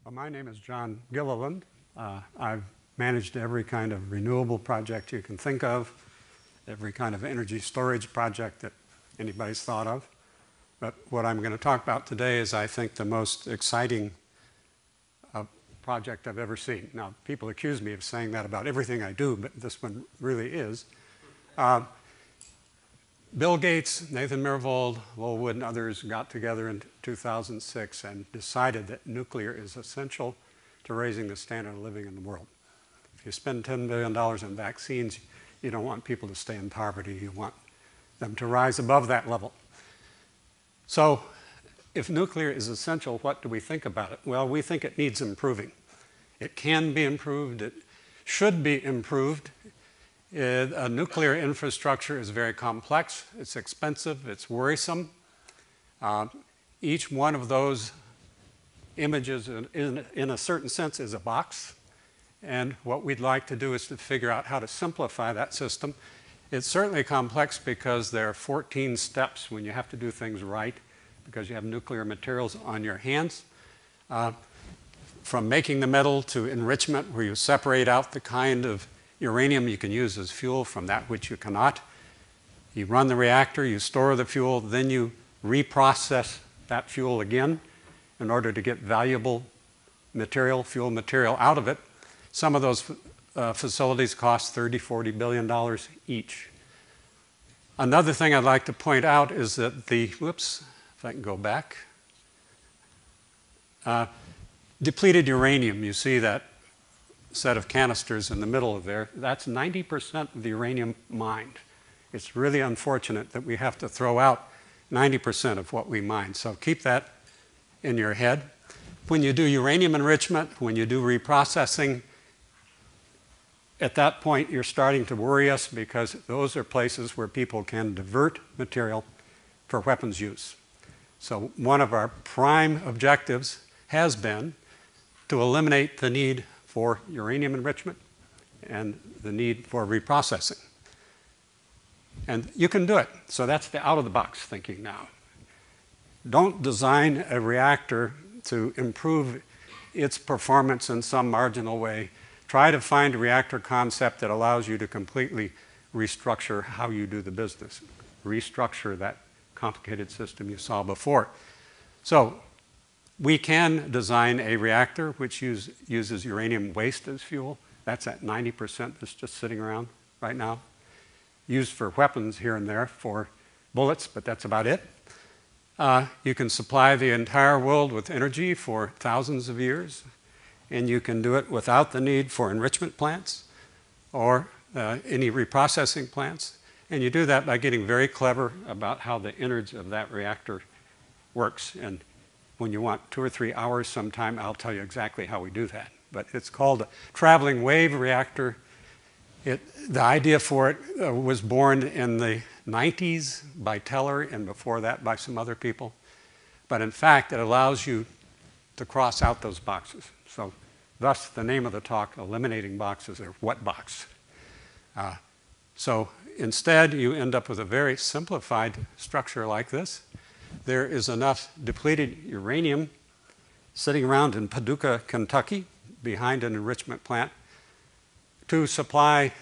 Well, my name is John Gilleland. I've managed every kind of renewable project you can think of, every kind of energy storage project that anybody's thought of. But what I'm going to talk about today is, I think, the most exciting project I've ever seen. Now, people accuse me of saying that about everything I do, but this one really is. Bill Gates, Nathan Myhrvold, Lowell Wood, and others got together in 2006 and decided that nuclear is essential to raising the standard of living in the world. If you spend $10 billion on vaccines, you don't want people to stay in poverty. You want them to rise above that level. So if nuclear is essential, what do we think about it? Well, we think it needs improving. It can be improved. It should be improved. A nuclear infrastructure is very complex. It's expensive. It's worrisome. Each one of those images, in a certain sense, is a box. And what we'd like to do is to figure out how to simplify that system. It's certainly complex because there are 14 steps when you have to do things right, because you have nuclear materials on your hands. From making the metal to enrichment, where you separate out the kind of uranium you can use as fuel from that which you cannot. You run the reactor, you store the fuel, then you reprocess that fuel again in order to get valuable material, fuel material out of it. Some of those facilities cost $30, $40 billion each. Another thing I'd like to point out is that the, whoops, if I can go back, depleted uranium, you see that set of canisters in the middle of there, that's 90% of the uranium mined. It's really unfortunate that we have to throw out 90% of what we mine. So keep that in your head. When you do uranium enrichment, when you do reprocessing, at that point you're starting to worry us, because those are places where people can divert material for weapons use. So one of our prime objectives has been to eliminate the need for uranium enrichment and the need for reprocessing. And you can do it. So that's the out-of-the-box thinking now. Don't design a reactor to improve its performance in some marginal way. Try to find a reactor concept that allows you to completely restructure how you do the business. Restructure that complicated system you saw before. So we can design a reactor which uses uranium waste as fuel. That's at 90% that's just sitting around right now. Used for weapons here and there for bullets, but that's about it. You can supply the entire world with energy for thousands of years, and you can do it without the need for enrichment plants or any reprocessing plants. And you do that by getting very clever about how the innards of that reactor works. And when you want 2 or 3 hours sometime, I'll tell you exactly how we do that. But it's called a traveling wave reactor. The idea for it was born in the 90s by Teller, and before that by some other people. But in fact, it allows you to cross out those boxes. So thus the name of the talk, Eliminating Boxes, or What Box? So instead, you end up with a very simplified structure like this. There is enough depleted uranium sitting around in Paducah, Kentucky, behind an enrichment plant, to supply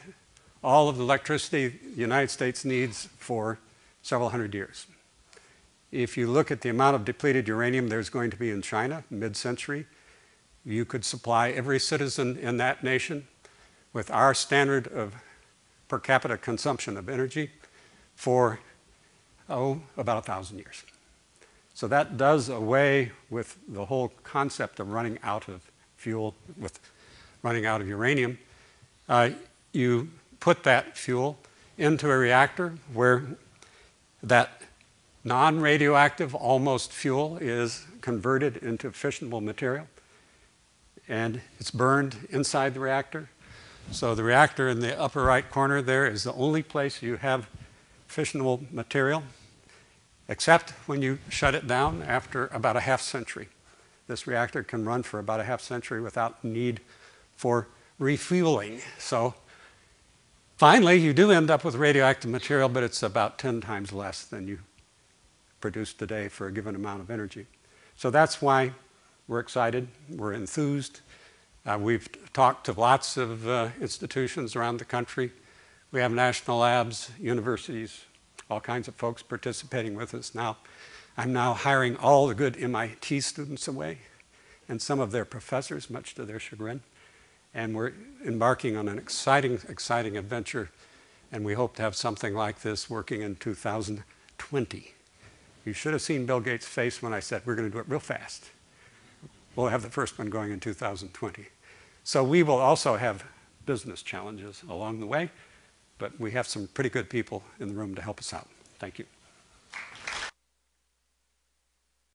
all of the electricity the United States needs for several hundred years. If you look at the amount of depleted uranium there's going to be in China mid-century, you could supply every citizen in that nation with our standard of per capita consumption of energy for, about 1,000 years. So that does away with the whole concept of running out of fuel, with running out of uranium. You put that fuel into a reactor where that non-radioactive almost fuel is converted into fissionable material, and it's burned inside the reactor. So the reactor in the upper right corner there is the only place you have fissionable material, except when you shut it down after about a half century. This reactor can run for about a half century without need for refueling. So finally, you do end up with radioactive material, but it's about 10 times less than you produce today for a given amount of energy. So that's why We're excited, we're enthused. We've talked to lots of institutions around the country. We have national labs, universities, all kinds of folks participating with us now. I'm now hiring all the good MIT students away and some of their professors, much to their chagrin. And we're embarking on an exciting, exciting adventure, and we hope to have something like this working in 2020. You should have seen Bill Gates' face when I said we're going to do it real fast. We'll have the first one going in 2020. So we will also have business challenges along the way, but we have some pretty good people in the room to help us out. Thank you.